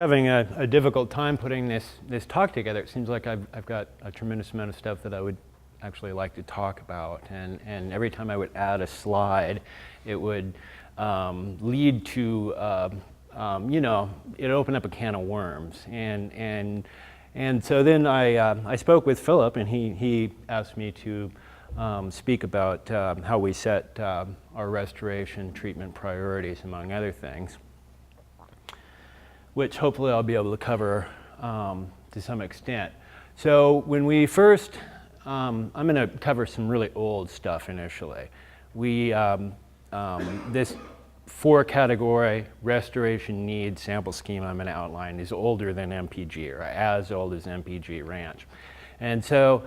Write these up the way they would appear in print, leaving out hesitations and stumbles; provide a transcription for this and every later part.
Having a difficult time putting this talk together. It seems like I've got a tremendous amount of stuff that I would actually like to talk about, and every time I would add a slide, it would lead to you know, it opened up a can of worms, and so then I spoke with Philip, and he asked me to speak about how we set our restoration treatment priorities, among other things, which hopefully I'll be able to cover to some extent. So when we first, I'm going to cover some really old stuff initially. We, this 4-category restoration needs sample scheme I'm going to outline is older than MPG, or as old as MPG Ranch. And so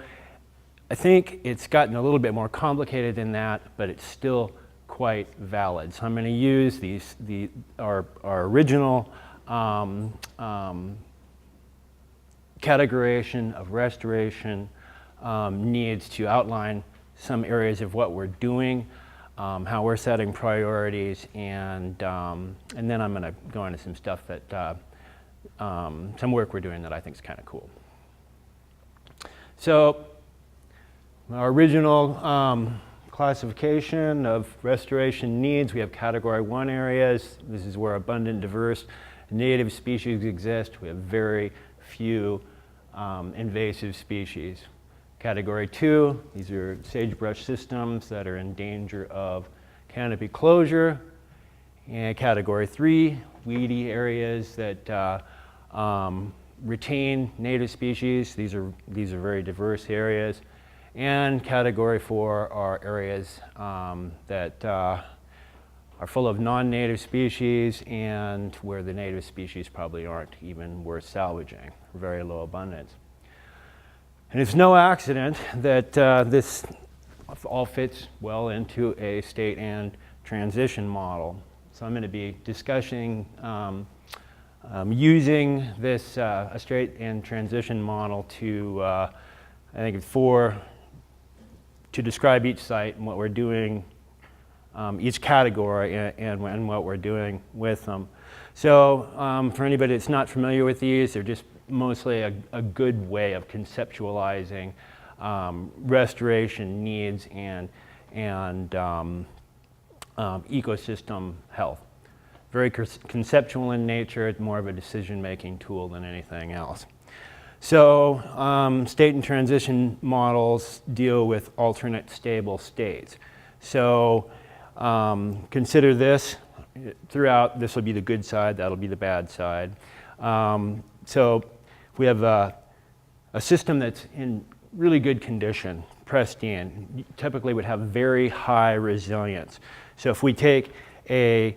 I think it's gotten a little bit more complicated than that, but it's still quite valid. So I'm going to use our original categorization of restoration needs to outline some areas of what we're doing, how we're setting priorities, and then I'm going to go into some stuff that, some work we're doing that I think is kind of cool. So our original classification of restoration needs, we have category 1 areas. This is where abundant, diverse native species exist. We have very few invasive species. Category 2, these are sagebrush systems that are in danger of canopy closure. And category 3, weedy areas that retain native species. These are very diverse areas. And category 4 are areas that are full of non-native species and where the native species probably aren't even worth salvaging, very low abundance. And it's no accident that this all fits well into a state and transition model. So I'm going to be discussing using this a state and transition model to, I think, to describe each site and what we're doing, each category, and what we're doing with them. So for anybody that's not familiar with these, they're just mostly a good way of conceptualizing restoration needs and ecosystem health. Very conceptual in nature. It's more of a decision-making tool than anything else. So state and transition models deal with alternate stable states. So consider this throughout. This will be the good side, that'll be the bad side. So we have a system that's in really good condition, pristine. You typically would have very high resilience. So if we take a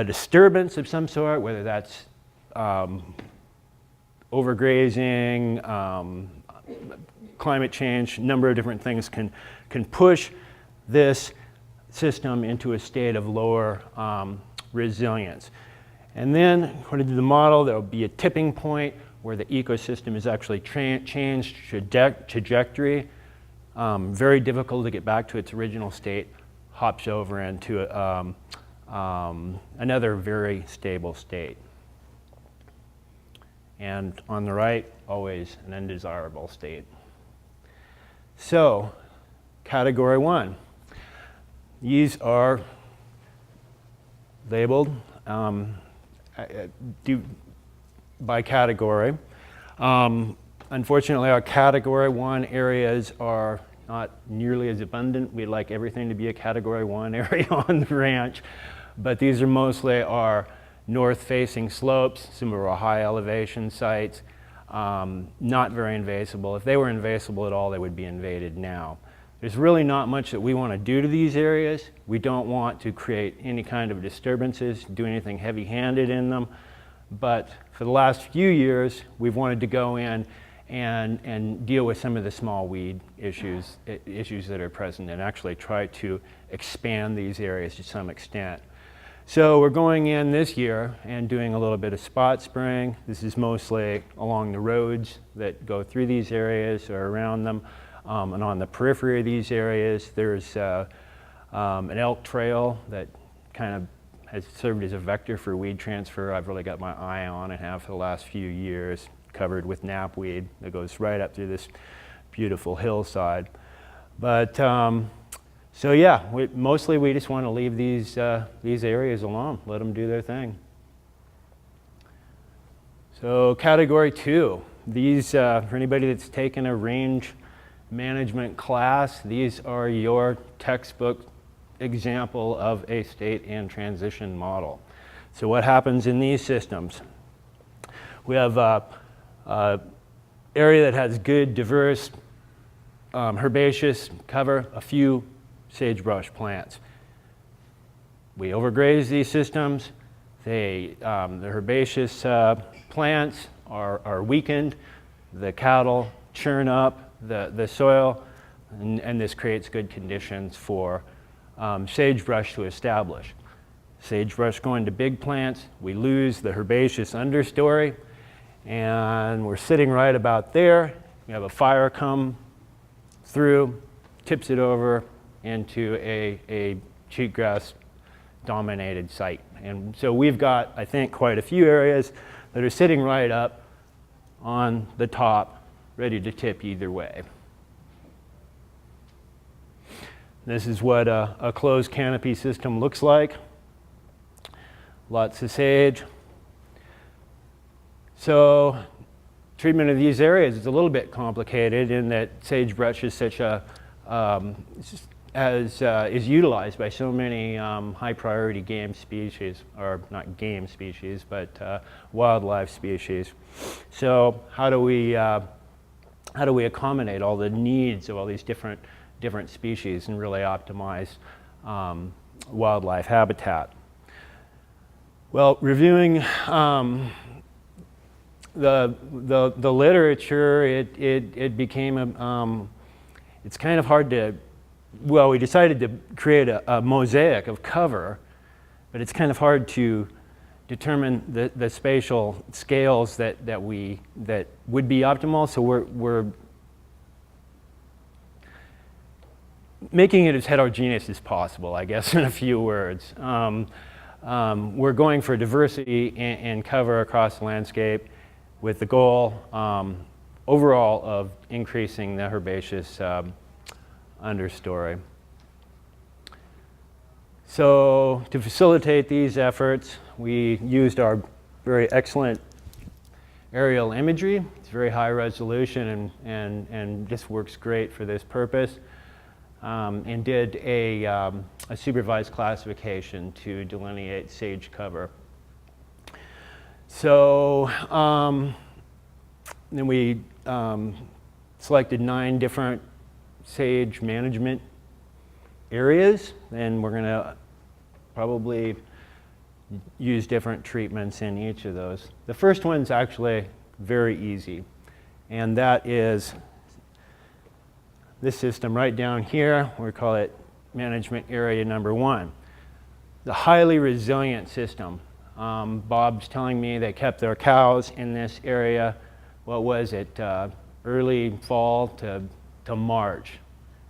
disturbance of some sort, whether that's overgrazing, climate change, a number of different things can push this system into a state of lower resilience. And then, according to the model, there will be a tipping point where the ecosystem is actually changed trajectory, very difficult to get back to its original state, hops over into another very stable state. And on the right, always an undesirable state. So, category 1. These are labeled by category. Unfortunately, our category 1 areas are not nearly as abundant. We'd like everything to be a category 1 area on the ranch, but these are mostly our north-facing slopes, some of our high elevation sites, not very invasible. If they were invasible at all, they would be invaded now. There's really not much that we want to do to these areas. We don't want to create any kind of disturbances, do anything heavy-handed in them. But for the last few years, we've wanted to go in and deal with some of the small weed issues that are present and actually try to expand these areas to some extent. So we're going in this year and doing a little bit of spot spraying. This is mostly along the roads that go through these areas or around them. And on the periphery of these areas, there's an elk trail that kind of has served as a vector for weed transfer. I've really got my eye on and have for the last few years, covered with knapweed that goes right up through this beautiful hillside. But so yeah, mostly we just want to leave these areas alone, let them do their thing. So category 2, these, for anybody that's taken a range management class, these are your textbook example of a state and transition model. So what happens in these systems? We have a area that has good, diverse, herbaceous cover, a few sagebrush plants. We overgraze these systems. The herbaceous plants are weakened. The cattle churn up the soil, and this creates good conditions for sagebrush to establish. Sagebrush going to big plants, we lose the herbaceous understory, and we're sitting right about there. We have a fire come through, tips it over into a cheatgrass dominated site. And so we've got, I think, quite a few areas that are sitting right up on the top, ready to tip either way. This is what a closed canopy system looks like. Lots of sage. So treatment of these areas is a little bit complicated in that sagebrush is such a is utilized by so many high priority game species, or not game species, but wildlife species. So how do we accommodate all the needs of all these different species and really optimize wildlife habitat? Well, reviewing the literature, it became it's kind of hard to, well, we decided to create a mosaic of cover, but it's kind of hard to determine the spatial scales that would be optimal. So we're making it as heterogeneous as possible, I guess, in a few words. We're going for diversity and cover across the landscape with the goal overall of increasing the herbaceous understory. So to facilitate these efforts, we used our very excellent aerial imagery. It's very high resolution and just works great for this purpose. And did a supervised classification to delineate sage cover. So then we selected 9 different sage management areas, and we're going to probably use different treatments in each of those. The first one's actually very easy, and that is this system right down here. We call it management area number 1. The highly resilient system. Bob's telling me they kept their cows in this area, what was it, early fall to March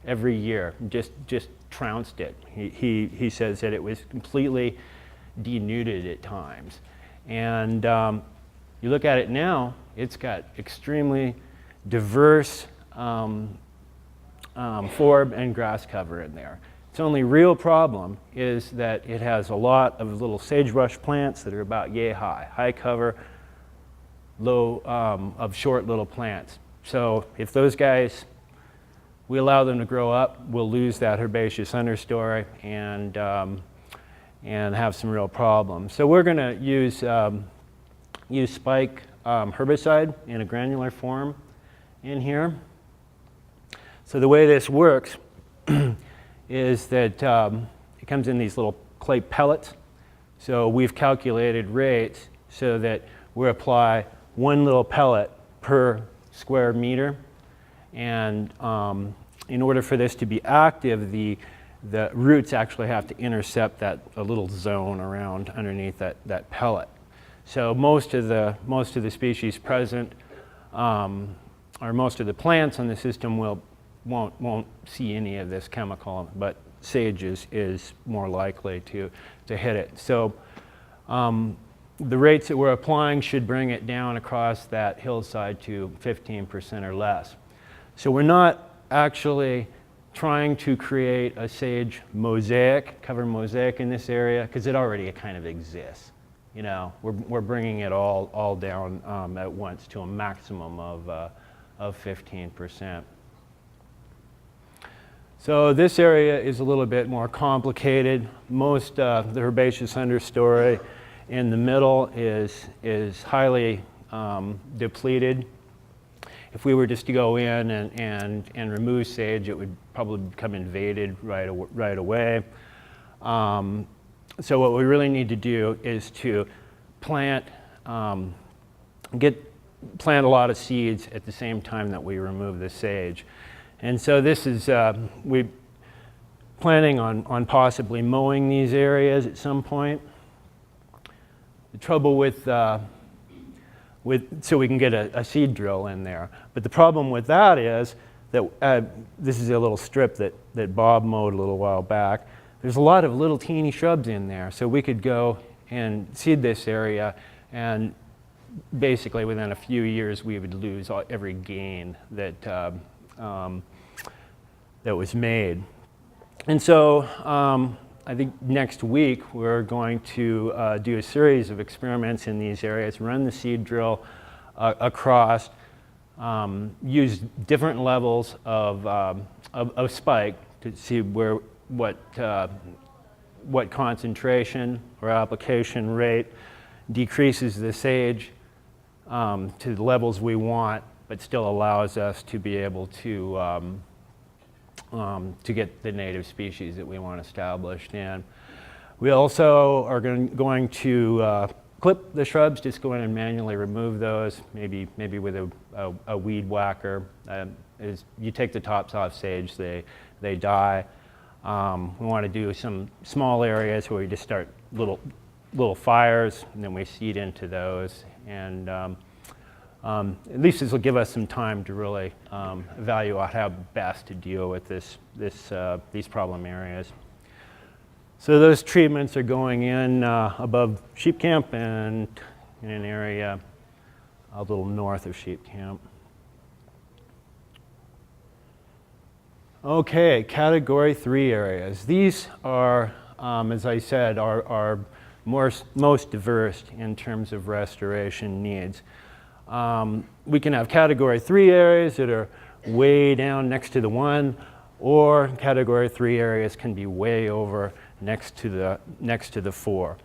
every year, just trounced it. He says that it was completely denuded at times. And you look at it now, it's got extremely diverse forb and grass cover in there. Its only real problem is that it has a lot of little sagebrush plants that are about yay high, high cover, low of short little plants. So if those guys, we allow them to grow up, we'll lose that herbaceous understory and have some real problems. So we're going to use spike herbicide in a granular form in here. So the way this works is that it comes in these little clay pellets. So we've calculated rates so that we apply 1 little pellet per square meter. And in order for this to be active, the roots actually have to intercept a little zone around underneath that pellet. So most of the species present, or most of the plants on the system won't see any of this chemical, but sage is more likely to hit it. So the rates that we're applying should bring it down across that hillside to 15% or less. So we're not actually trying to create a sage mosaic, cover mosaic in this area, because it already kind of exists. You know, we're bringing it all down at once to a maximum of 15%. So this area is a little bit more complicated. Most the herbaceous understory in the middle is highly depleted. If we were just to go in and remove sage, it would probably become invaded right away. So what we really need to do is to plant a lot of seeds at the same time that we remove the sage. And so this is, we're planning on possibly mowing these areas at some point. The trouble so we can get a seed drill in there. But the problem with that is that this is a little strip that Bob mowed a little while back. There's a lot of little teeny shrubs in there, so we could go and seed this area, and basically within a few years we would lose every gain that was made. And so I think next week we're going to do a series of experiments in these areas, run the seed drill across, use different levels of spike to see what concentration or application rate decreases the sage to the levels we want, but still allows us to be able to get the native species that we want established in. We also are going to clip the shrubs, just go in and manually remove those, maybe with a weed whacker. As you take the tops off sage, they die. We want to do some small areas where we just start little fires, and then we seed into those. And at least this will give us some time to really evaluate how best to deal with these problem areas. So those treatments are going in above sheep camp and in an area a little north of sheep camp. Okay, category 3 areas. These are, as I said, are most diverse in terms of restoration needs. We can have category 3 areas that are way down next to the 1, or category 3 areas can be way over next to the 4.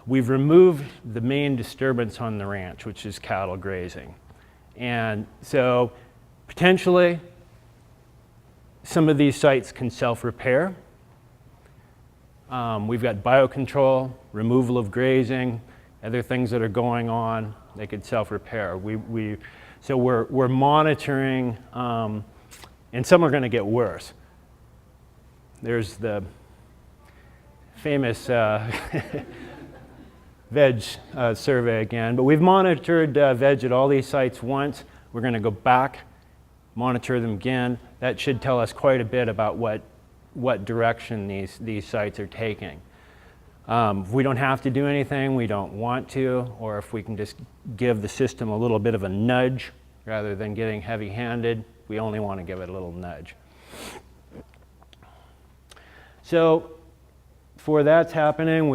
We've removed the main disturbance on the ranch, which is cattle grazing. And so potentially some of these sites can self-repair. We've got biocontrol, removal of grazing, other things that are going on. They could self-repair. So we're monitoring, and some are going to get worse. There's the famous veg survey again, but we've monitored veg at all these sites once. We're going to go back, monitor them again. That should tell us quite a bit about what direction these sites are taking. If we don't have to do anything, we don't want to, or if we can just give the system a little bit of a nudge rather than getting heavy-handed, we only want to give it a little nudge. So for that's happening,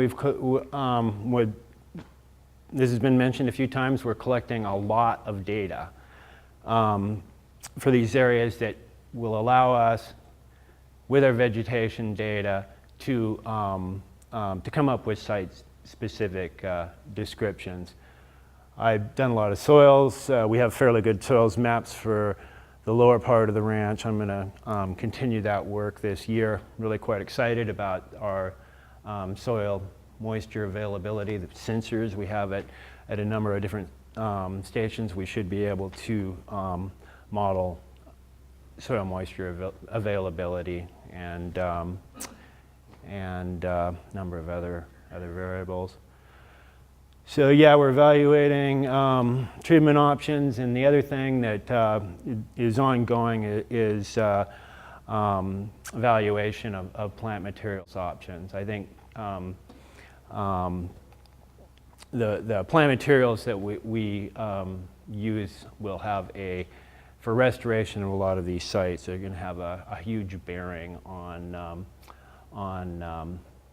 this has been mentioned a few times, we're collecting a lot of data for these areas that will allow us, with our vegetation data, to come up with site-specific descriptions. I've done a lot of soils. We have fairly good soils maps for the lower part of the ranch. I'm going to continue that work this year. Really quite excited about our soil moisture availability, the sensors we have at a number of different stations. We should be able to model soil moisture availability and a number of other variables. So yeah, we're evaluating treatment options, and the other thing that is ongoing is evaluation of plant materials options. I think the plant materials that we use will have for restoration of a lot of these sites, they're going to have a huge bearing on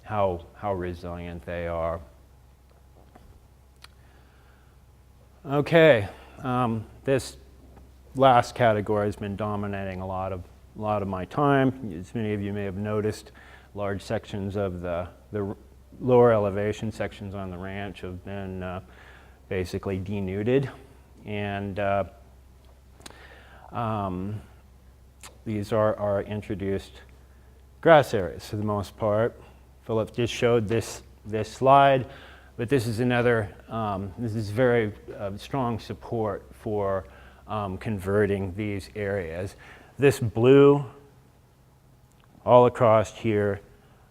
how resilient they are. Okay, this last category has been dominating a lot of my time. As many of you may have noticed, large sections of the lower elevation sections on the ranch have been basically denuded, and these are introduced grass areas for the most part. Philip just showed this slide, but this is another, this is very strong support for converting these areas. This blue all across here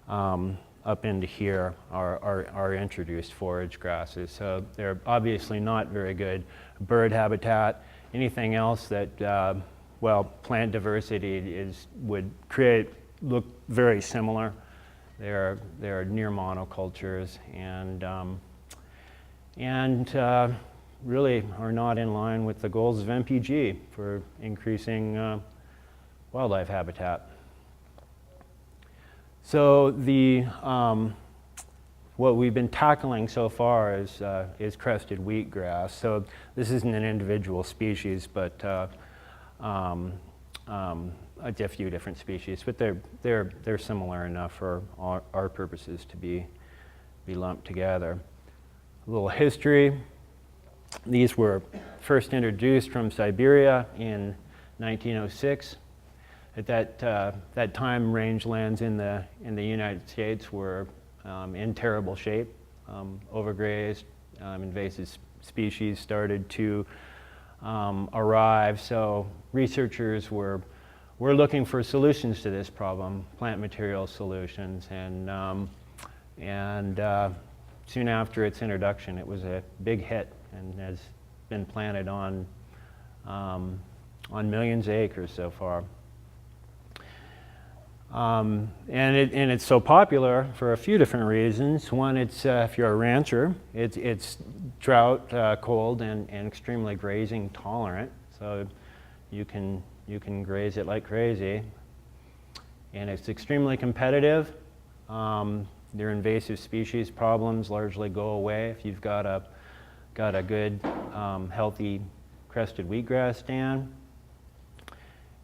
up into here are introduced forage grasses. So they're obviously not very good bird habitat. Anything else that, well, plant diversity would look very similar. They're near monocultures and really are not in line with the goals of MPG for increasing wildlife habitat. So what we've been tackling so far is crested wheatgrass. So this isn't an individual species, but a few different species, but they're similar enough for our purposes to be lumped together. A little history. These were first introduced from Siberia in 1906. At that time, rangelands in the United States were in terrible shape, overgrazed. Invasive species started to arrive. So researchers were looking for solutions to this problem, plant material solutions, and soon after its introduction, it was a big hit and has been planted on millions of acres so far. And it's so popular for a few different reasons. One, it's if you're a rancher, it's drought, cold, and extremely grazing tolerant. So you can graze it like crazy. And it's extremely competitive. Their invasive species problems largely go away if you've got a good, healthy crested wheatgrass stand.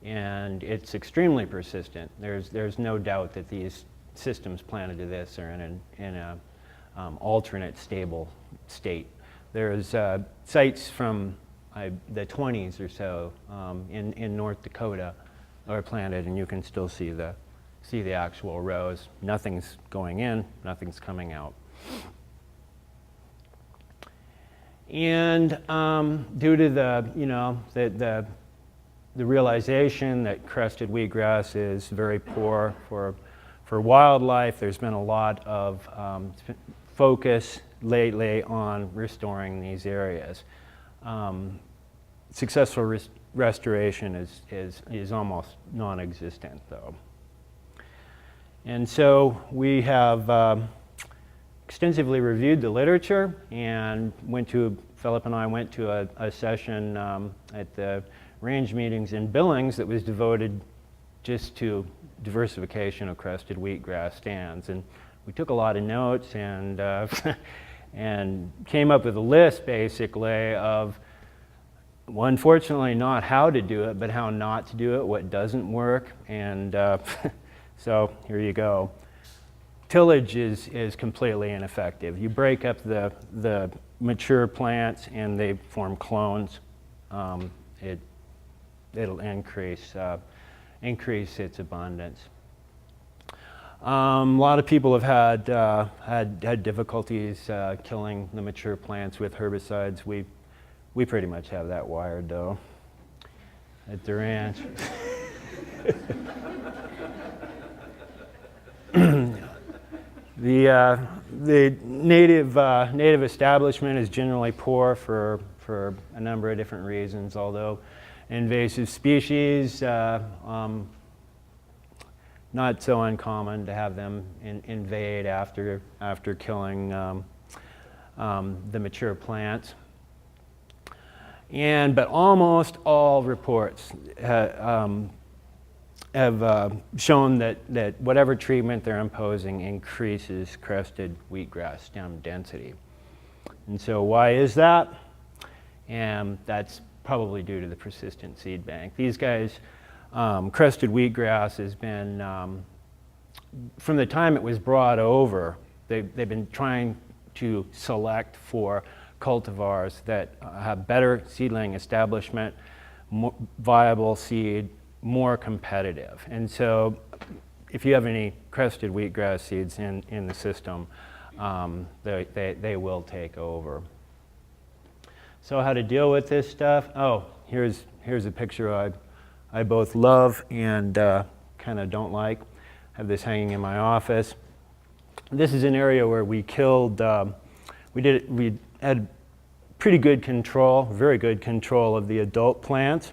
And it's extremely persistent. There's no doubt that these systems planted to this are in an alternate stable state. There's sites from the 20s or so in North Dakota are planted, and you can still see the actual rows. Nothing's going in, nothing's coming out. And due to the realization that crested wheatgrass is very poor for wildlife, there's been a lot of focus lately on restoring these areas. Successful restoration is almost non-existent, though. And so we have extensively reviewed the literature and Philip and I went to a session at the range meetings in Billings that was devoted just to diversification of crested wheatgrass stands. And we took a lot of notes and and came up with a list basically of, well, unfortunately not how to do it, but how not to do it, what doesn't work. And so here you go. Tillage is completely ineffective. You break up the mature plants and they form clones. It'll increase its abundance. A lot of people have had difficulties killing the mature plants with herbicides. We pretty much have that wired, though, at the ranch. The native establishment is generally poor for a number of different reasons, although invasive species not so uncommon to have them invade after killing the mature plants. But almost all reports have shown that whatever treatment they're imposing increases crested wheatgrass stem density. And so why is that? And that's probably due to the persistent seed bank. These guys, crested wheatgrass has been, from the time it was brought over, they've been trying to select for cultivars that have better seedling establishment, more viable seed, more competitive. And so if you have any crested wheatgrass seeds in the system, they will take over. So how to deal with this stuff? Oh, here's a picture I both love and kind of don't like. I have this hanging in my office. This is an area where we killed, we had pretty good control, very good control of the adult plants.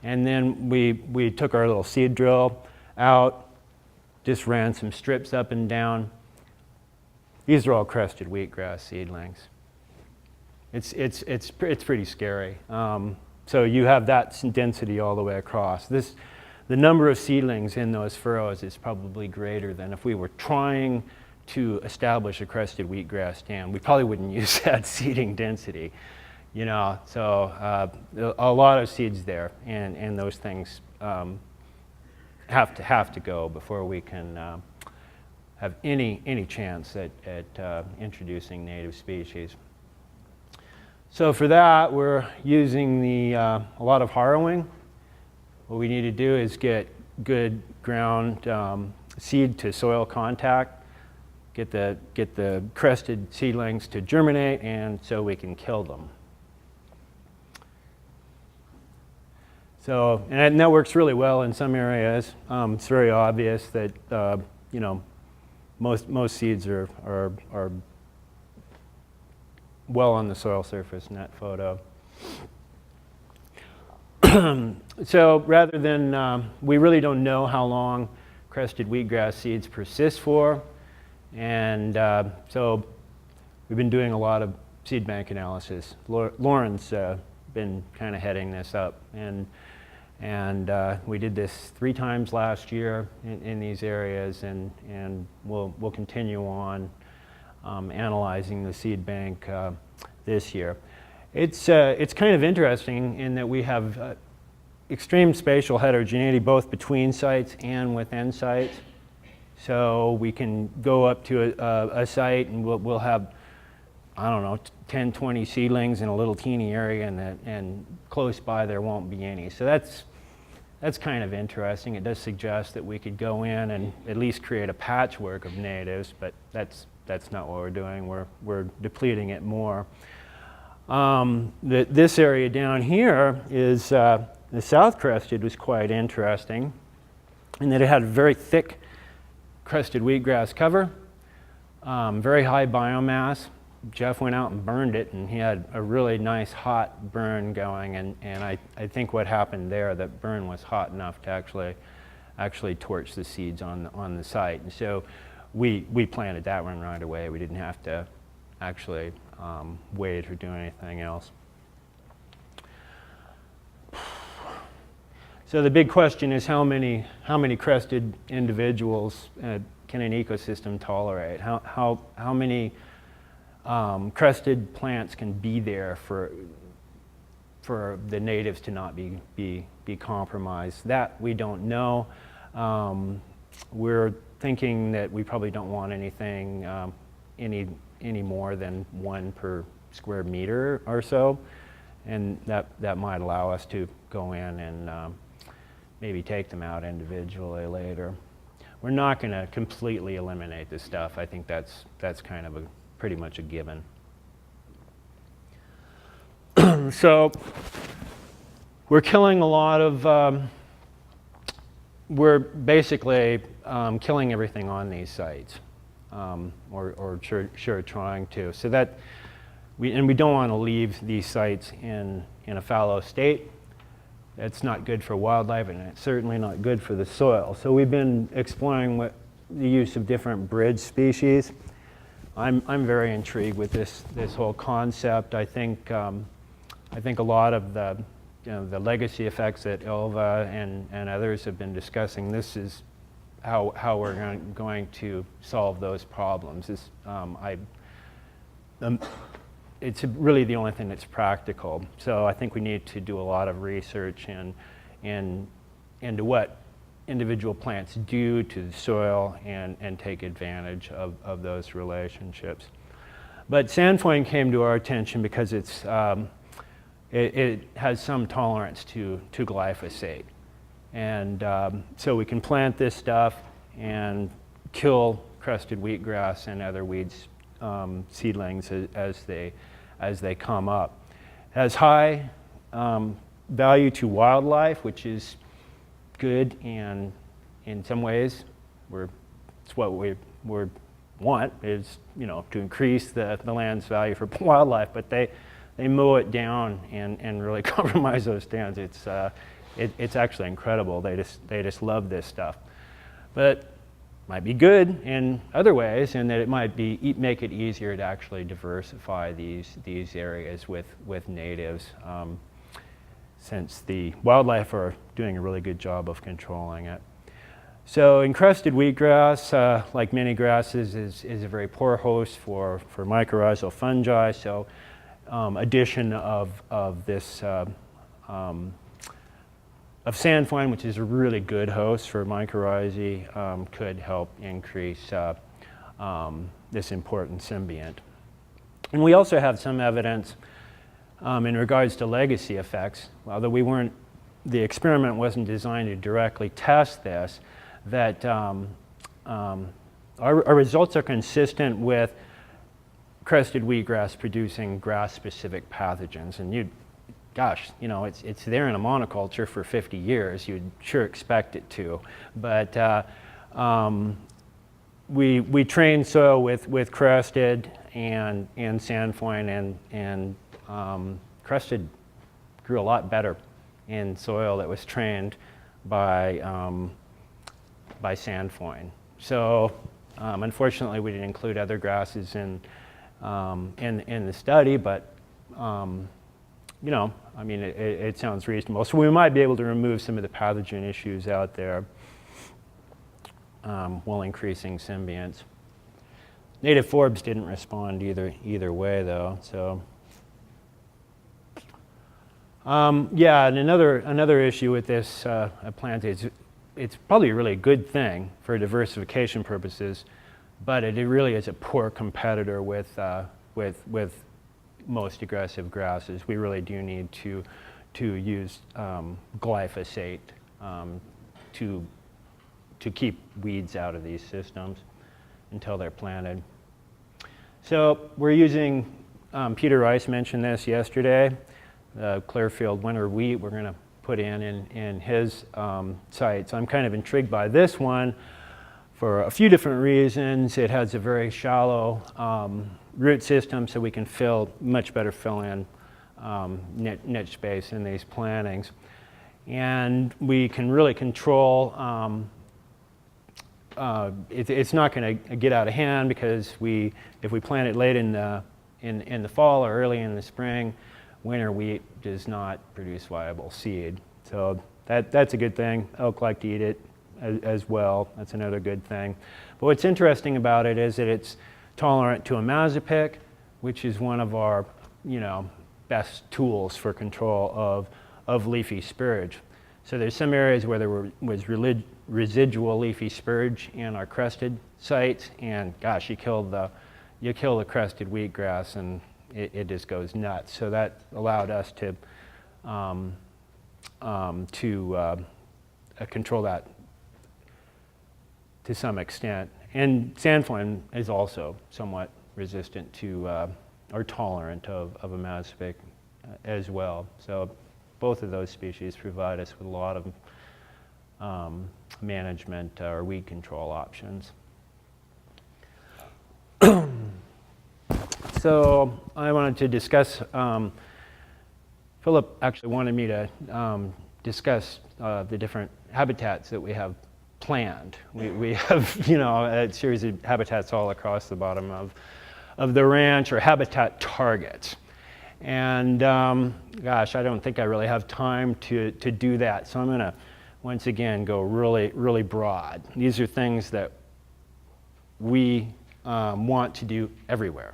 And then we took our little seed drill out, just ran some strips up and down. These are all crested wheatgrass seedlings. It's pretty scary. So you have that density all the way across. The number of seedlings in those furrows is probably greater than if we were trying to establish a crested wheatgrass stand. We probably wouldn't use that seeding density, you know. So a lot of seeds there, and those things have to go before we can have any chance at introducing native species. So for that, we're using a lot of harrowing. What we need to do is get good ground seed to soil contact, get the crested seedlings to germinate, and so we can kill them. So, and that works really well in some areas. It's very obvious that you know, most seeds are well on the soil surface in that photo. So rather than, we really don't know how long crested wheatgrass seeds persist for. And so we've been doing a lot of seed bank analysis. Lauren's been kind of heading this up. And we did this 3 times last year in these areas, and we'll continue on analyzing the seed bank this year. It's kind of interesting in that we have extreme spatial heterogeneity both between sites and within sites. So we can go up to a site and we'll have, I don't know, 10, 20 seedlings in a little teeny area, and close by there won't be any. So that's kind of interesting. It does suggest that we could go in and at least create a patchwork of natives, but that's not what we're doing. We're depleting it more. This area down here is the south crested was quite interesting in that it had a very thick crested wheatgrass cover, very high biomass. Jeff went out and burned it, and he had a really nice hot burn going, and I think what happened there, that burn was hot enough to actually torch the seeds on the site. And so we planted that one right away. We didn't have to actually wait or do anything else. So the big question is how many crested individuals can an ecosystem tolerate? How many crested plants can be there for the natives to not be compromised? That we don't know. We're thinking that we probably don't want anything any more than 1 per square meter or so, and that might allow us to go in and maybe take them out individually later. We're not going to completely eliminate this stuff. I think that's kind of pretty much a given. So we're killing a lot of, we're basically killing everything on these sites, or sure trying to. So that, we don't want to leave these sites in a fallow state. it's not good for wildlife, and it's certainly not good for the soil. So we've been exploring the use of different bridge species. I'm very intrigued with this whole concept. I think a lot of the legacy effects that Ilva and others have been discussing, this is how we're going to solve those problems. It's really the only thing that's practical. So I think we need to do a lot of research into what individual plants do to the soil and take advantage of those relationships. But sandfoin came to our attention because it has some tolerance to glyphosate. And so we can plant this stuff and kill crested wheatgrass and other weeds, seedlings as they come up. It has high value to wildlife, which is good, and in some ways it's what we want, is to increase the land's value for wildlife, but they mow it down and really compromise those stands. It's actually incredible. They just love this stuff, but might be good in other ways, in that it might make it easier to actually diversify these areas with natives, since the wildlife are doing a really good job of controlling it. So encrusted wheatgrass, like many grasses, is a very poor host for mycorrhizal fungi. So addition of this of sandfoin, which is a really good host for mycorrhizae, could help increase this important symbiont. And we also have some evidence in regards to legacy effects, although the experiment wasn't designed to directly test this, that our results are consistent with crested wheatgrass producing grass-specific pathogens. And it's there in a monoculture for 50 years. You'd sure expect it to. But we trained soil with crested and sandfoin, and crested grew a lot better in soil that was trained by sandfoin. So unfortunately, we didn't include other grasses in the study, but it sounds reasonable. So we might be able to remove some of the pathogen issues out there while increasing symbionts. Native forbs didn't respond either way, though. So and another issue with this plant is it's probably a really good thing for diversification purposes, but it really is a poor competitor with most aggressive grasses. We really do need to use glyphosate to keep weeds out of these systems until they're planted. So we're using, Peter Rice mentioned this yesterday, the Clearfield winter wheat we're going to put in his sites. I'm kind of intrigued by this one for a few different reasons. It has a very shallow root system, so we can much better fill in niche space in these plantings. And we can really control, it's not going to get out of hand, because if we plant it late in the fall or early in the spring, winter wheat does not produce viable seed. So that's a good thing. Elk like to eat it as well. That's another good thing. But what's interesting about it is that it's tolerant to imazapic, which is one of our best tools for control of leafy spurge. So there's some areas where there was residual leafy spurge in our crested sites, and gosh, you kill the crested wheatgrass and it just goes nuts. So that allowed us to control that to some extent. And sandfoin is also somewhat resistant to or tolerant of imazapic as well. So both of those species provide us with a lot of management or weed control options. So I wanted to discuss, Philip actually wanted me to discuss the different habitats that we have planned. We have, you know, a series of habitats all across the bottom of the ranch, or habitat targets. And gosh, I don't think I really have time to do that. So I'm going to, once again, go really, really broad. These are things that we want to do everywhere.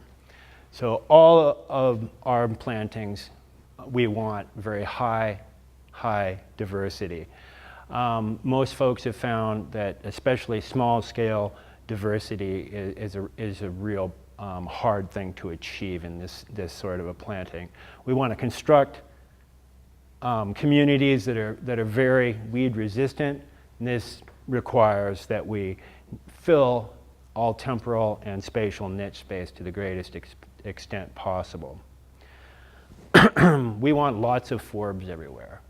So all of our plantings, we want very high diversity. Most folks have found that especially small scale diversity is a real hard thing to achieve in this sort of a planting. We want to construct communities that are very weed resistant, and this requires that we fill all temporal and spatial niche space to the greatest extent possible. We want lots of forbs everywhere,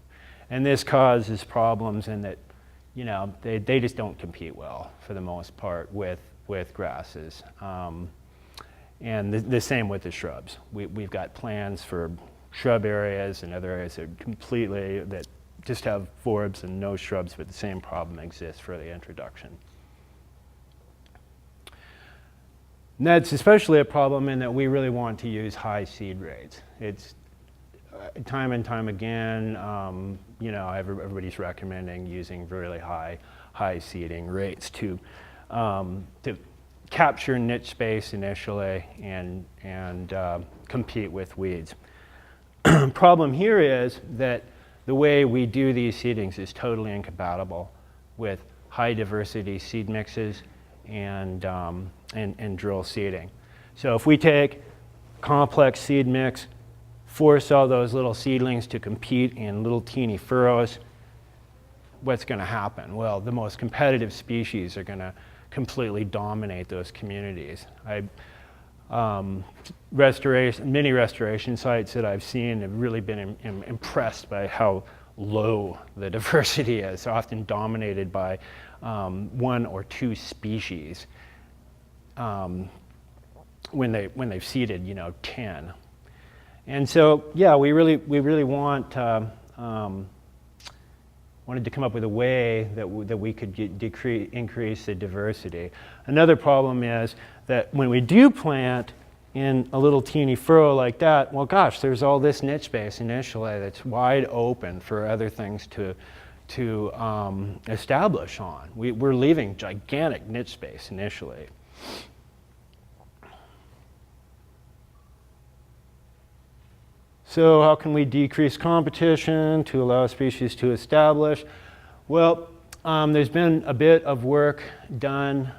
and this causes problems in that, you know, they just don't compete well for the most part with grasses. And the same with the shrubs. We've got plans for shrub areas and other areas that just have forbs and no shrubs, but the same problem exists for the introduction. And that's especially a problem in that we really want to use high seed rates. It's time and time again, you know, everybody's recommending using really high seeding rates to capture niche space initially and compete with weeds. Problem here is that the way we do these seedings is totally incompatible with high diversity seed mixes and drill seeding. So if we take complex seed mix, force all those little seedlings to compete in little teeny furrows, what's going to happen? Well, the most competitive species are going to completely dominate those communities. Many restoration sites that I've seen have really been impressed by how low the diversity is, often dominated by one or two species when they've seeded, you know, 10. And so, yeah, we really wanted to come up with a way that we could increase the diversity. Another problem is that when we do plant in a little teeny furrow like that, well, gosh, there's all this niche space initially that's wide open for other things to establish on. We're leaving gigantic niche space initially. So how can we decrease competition to allow species to establish? Well, there's been a bit of work done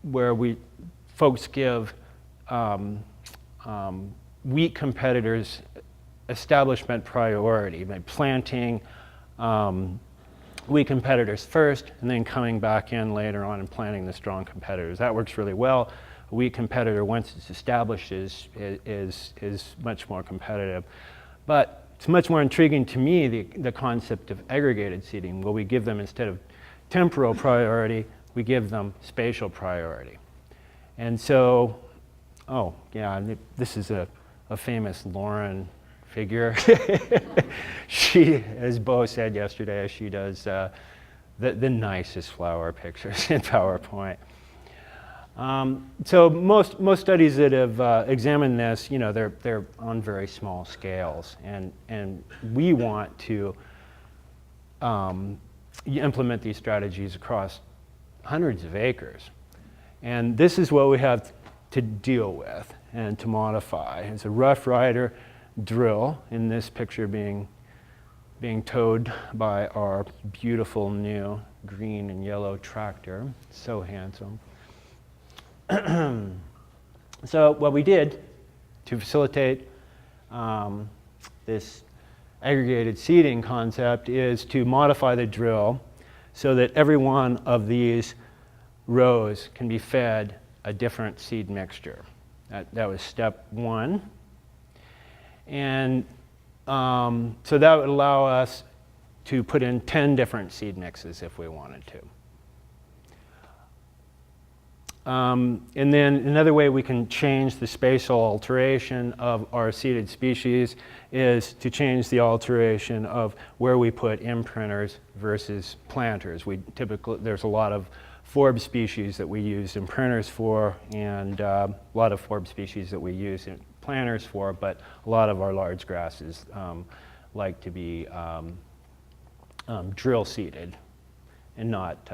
where folks give wheat competitors establishment priority by planting wheat competitors first and then coming back in later on and planting the strong competitors. That works really well. A wheat competitor, once it's established, is much more competitive. But it's much more intriguing to me, the concept of aggregated seeding, where we give them, instead of temporal priority, we give them spatial priority. And so, oh yeah, this is a famous Lauren figure. She, as Bo said yesterday, she does the nicest flower pictures in PowerPoint. So most studies that have examined this, you know, they're on very small scales, and we want to implement these strategies across hundreds of acres. And this is what we have to deal with and to modify. It's a Rough Rider drill, in this picture being towed by our beautiful new green and yellow tractor. So handsome. So what we did to facilitate this aggregated seeding concept is to modify the drill so that every one of these rows can be fed a different seed mixture. That was step one. And so that would allow us to put in 10 different seed mixes if we wanted to. And then another way we can change the spatial alteration of our seeded species is to change the alteration of where we put imprinters versus planters. There's a lot of forb species that we use imprinters for, and a lot of forb species that we use planters for, but a lot of our large grasses like to be drill seeded and not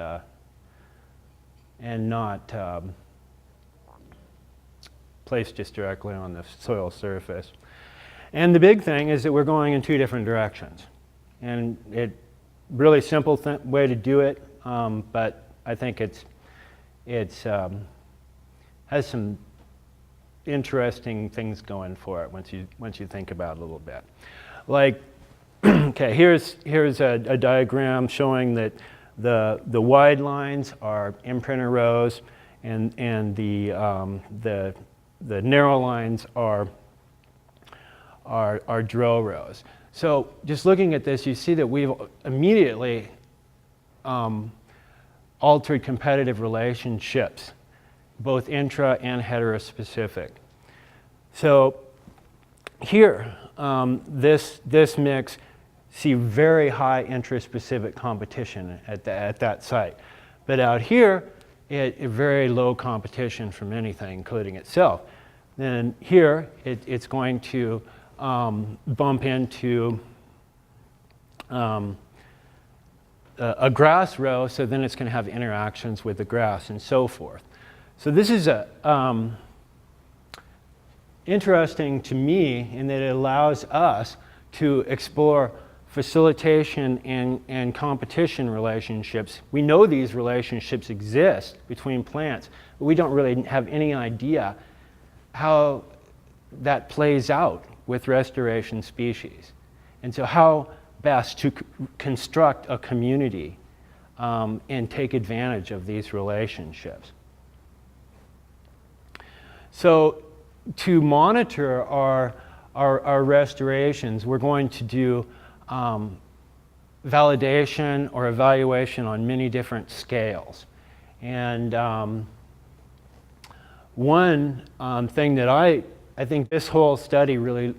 placed just directly on the soil surface. And the big thing is that we're going in two different directions. And it really simple way to do it, but I think it's has some interesting things going for it once you think about it a little bit. Like, okay, here's a diagram showing that the wide lines are imprinter rows, and the narrow lines are drill rows. So just looking at this, you see that we've immediately altered competitive relationships, both intra and heterospecific. So here, this mix see very high intraspecific competition at that site. But out here, very low competition from anything, including itself. Then here, it's going to bump into a grass row, so then it's going to have interactions with the grass and so forth. So this is interesting to me in that it allows us to explore facilitation and competition relationships. We know these relationships exist between plants, but we don't really have any idea how that plays out with restoration species. And so how best to construct a community and take advantage of these relationships. So to monitor our restorations, we're going to do validation or evaluation on many different scales. And one thing that I think this whole study really,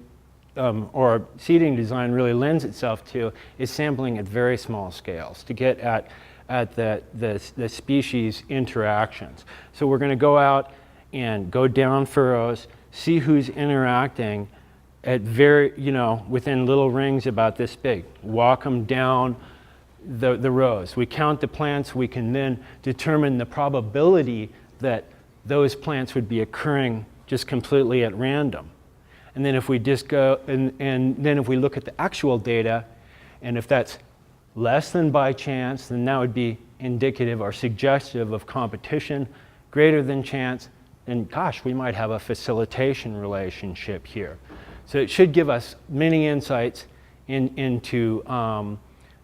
or seeding design really lends itself to, is sampling at very small scales to get at the species interactions. So we're going to go out and go down furrows, see who's interacting at within little rings about this big. Walk them down the rows. We count the plants. We can then determine the probability that those plants would be occurring just completely at random. And then if we just go, and then if we look at the actual data, and if that's less than by chance, then that would be indicative or suggestive of competition. Greater than chance, then gosh, we might have a facilitation relationship here. So it should give us many insights into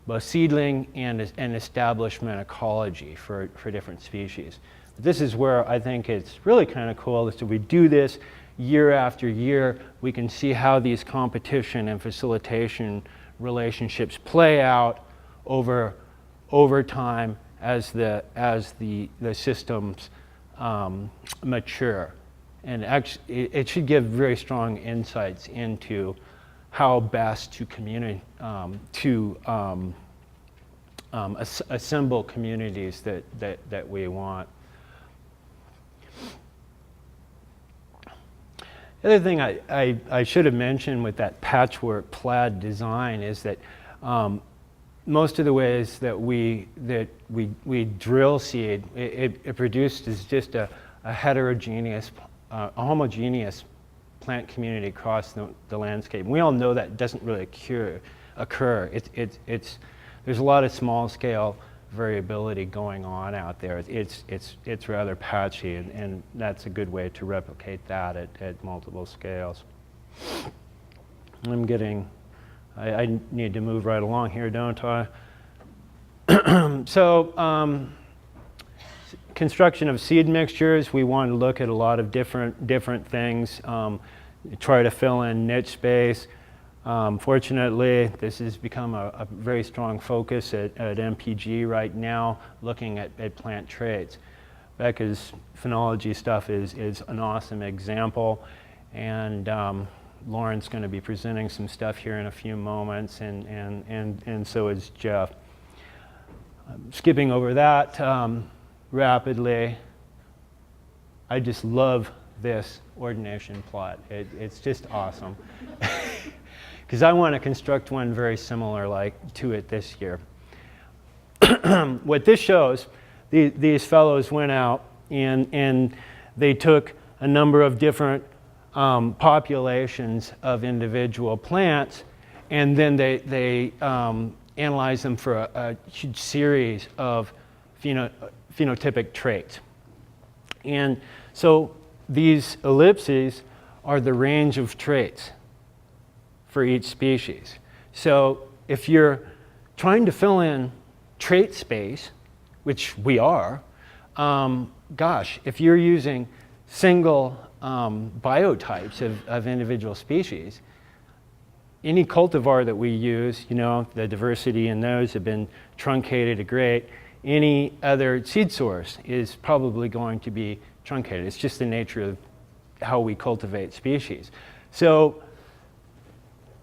both seedling and establishment ecology for different species. But this is where I think it's really kind of cool is that we do this year after year. We can see how these competition and facilitation relationships play out over time as the systems mature. And actually, it should give very strong insights into how best to assemble communities that we want. The other thing I should have mentioned with that patchwork plaid design is that most of the ways that we drill seed, it produces just a heterogeneous, a homogeneous plant community across the landscape. And we all know that doesn't really occur. There's a lot of small scale variability going on out there. It's rather patchy, and that's a good way to replicate that at multiple scales. I need to move right along here, don't I? So, construction of seed mixtures, we want to look at a lot of different things, try to fill in niche space. Fortunately, this has become a very strong focus at MPG right now, looking at plant traits. Becca's phenology stuff is an awesome example, and Lauren's going to be presenting some stuff here in a few moments, and so is Jeff. Skipping over that rapidly, I just love this ordination plot. It's just awesome. Because I want to construct one very similar to it this year. What this shows, these fellows went out and they took a number of different populations of individual plants, and then they analyzed them for a huge series of phenotypic traits. And so these ellipses are the range of traits for each species. So if you're trying to fill in trait space, which we are, gosh, if you're using single biotypes of individual species, any cultivar that we use, the diversity in those have been truncated to great. Any other seed source is probably going to be truncated. It's just the nature of how we cultivate species. So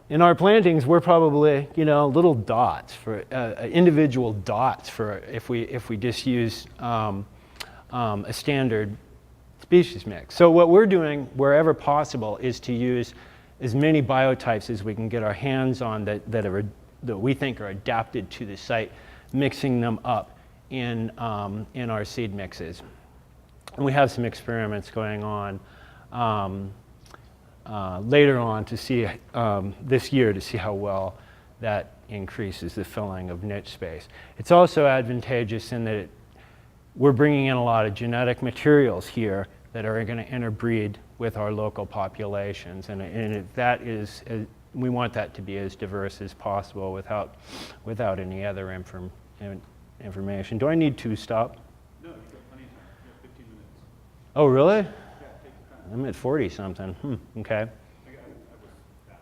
in our plantings, we're probably, little dots for individual dots for if we just use a standard species mix. So what we're doing, wherever possible, is to use as many biotypes as we can get our hands on that we think are adapted to the site, mixing them up in our seed mixes. And we have some experiments going on later on to see this year to see how well that increases the filling of niche space. It's also advantageous in that we're bringing in a lot of genetic materials here that are going to interbreed with our local populations, and we want that to be as diverse as possible without any other information. Do I need to stop? No, you've got plenty of time. You have 15 minutes. Oh, really? Yeah, take your time. I'm at 40 something. Okay. I was fast.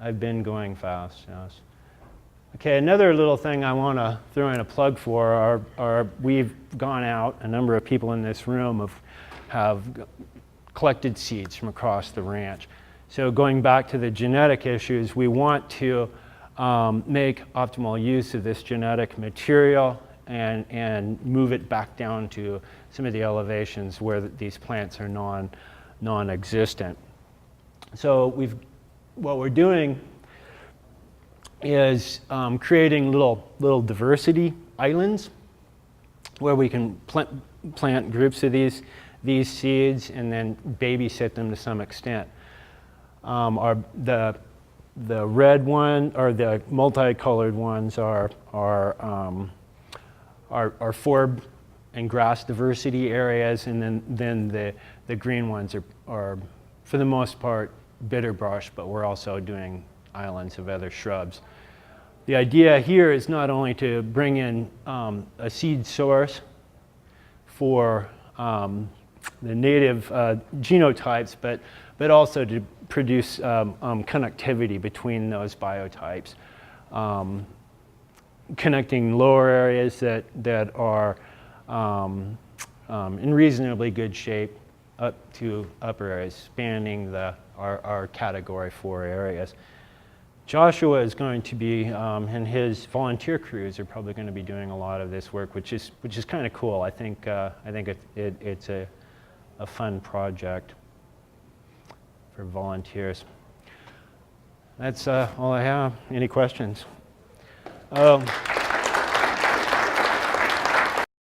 I've been going fast, yes. Okay, another little thing I want to throw in a plug for are we've gone out, a number of people in this room have collected seeds from across the ranch. So going back to the genetic issues, we want to make optimal use of this genetic material and move it back down to some of the elevations where these plants are non-existent. So what we're doing is creating little diversity islands where we can plant groups of these seeds and then babysit them to some extent. The red one, or the multicolored ones, are forb and grass diversity areas, and then the green ones are for the most part bitter brush, but we're also doing islands of other shrubs. The idea here is not only to bring in a seed source for the native genotypes, but also to produce connectivity between those biotypes, connecting lower areas that are in reasonably good shape up to upper areas, spanning our category 4 areas. Joshua is going to be, and his volunteer crews are probably going to be doing a lot of this work, which is kind of cool. I think it's a fun project for volunteers. That's all I have. Any questions? Oh.